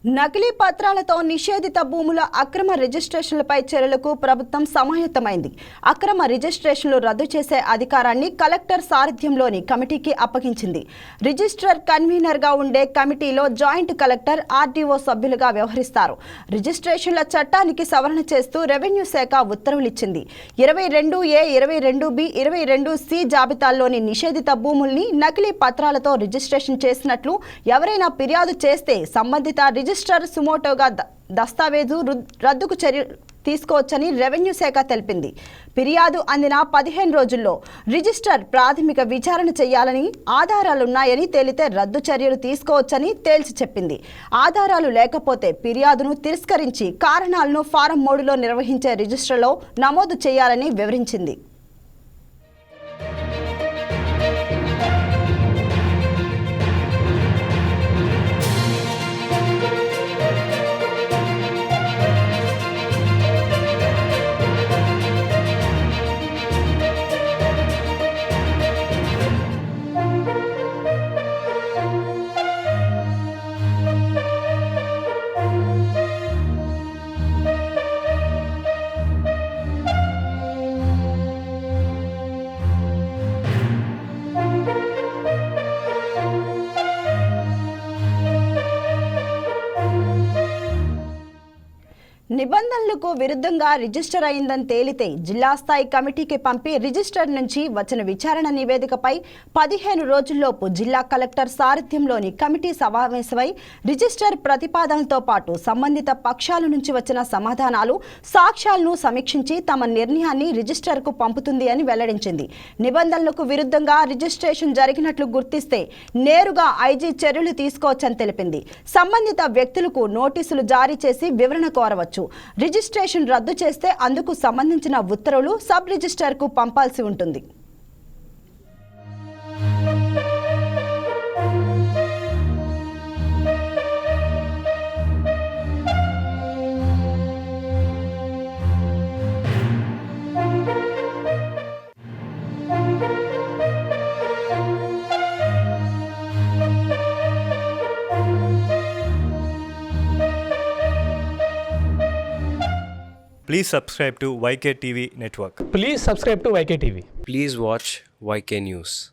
నకిలీ పత్రాలతో నిషేధిత భూముల అక్రమ రిజిస్ట్రేషన్లపై చర్యలకు ప్రభుత్వం సమాయత్తమైంది. అక్రమ రిజిస్ట్రేషన్లు రద్దు చేసే అధికారాన్ని కలెక్టర్ సారథ్యంలోని కమిటీకి అప్పగించింది. రిజిస్ట్రార్ కన్వీనర్గా ఉండే కమిటీలో జాయింట్ కలెక్టర్, ఆర్డీఓ సభ్యులుగా వ్యవహరిస్తారు. రిజిస్ట్రేషన్ల చట్టానికి సవరణ చేస్తూ రెవెన్యూ శాఖ ఉత్తర్వులిచ్చింది. 22A, 22B, 22C జాబితాల్లోని నిషేధిత భూముల్ని నకిలీ పత్రాలతో రిజిస్ట్రేషన్ చేసినట్లు ఎవరైనా ఫిర్యాదు చేస్తే సంబంధిత రిజిస్ట్రార్ సుమోటోగా దస్తావేజు రద్దుకు చర్యలు తీసుకోవచ్చని రెవెన్యూ శాఖ తెలిపింది. ఫిర్యాదు అందిన 15 రోజుల్లో రిజిస్ట్రార్ ప్రాథమిక విచారణ చేయాలని, ఆధారాలున్నాయని తేలితే రద్దు చర్యలు తీసుకోవచ్చని తేల్చి చెప్పింది. ఆధారాలు లేకపోతే ఫిర్యాదును తిరస్కరించి కారణాలను ఫారం 3లో నిర్వహించే రిజిస్టర్లో నమోదు చేయాలని వివరించింది. నిబంధనలకు విరుద్ధంగా రిజిస్టర్ అయిందని తేలితే జిల్లా స్థాయి కమిటీకి పంపి రిజిస్టర్ నుంచి వచ్చిన విచారణ నివేదికపై 15 రోజుల్లోపు జిల్లా కలెక్టర్ సారథ్యంలోని కమిటీ సమావేశమై రిజిస్టర్ ప్రతిపాదనలతో పాటు సంబంధిత పక్షాల నుంచి వచ్చిన సమాధానాలు, సాక్ష్యాలను సమీక్షించి తమ నిర్ణయాన్ని రిజిస్టర్కు పంపుతుంది అని వెల్లడించింది. నిబంధనలకు విరుద్ధంగా రిజిస్ట్రేషన్ జరిగినట్లు గుర్తిస్తే నేరుగా ఐజీ చర్యలు తీసుకోవచ్చని తెలిపింది. సంబంధిత వ్యక్తులకు నోటీసులు జారీ చేసి వివరణ కోరవచ్చు. రిజిస్ట్రేషన్ రద్దు చేస్తే అందుకు సంబంధించిన ఉత్తర్వులు సబ్ రిజిస్ట్రార్కు పంపాల్సి ఉంటుంది. Please subscribe to YK TV Network. Please subscribe to YK TV. Please watch YK News.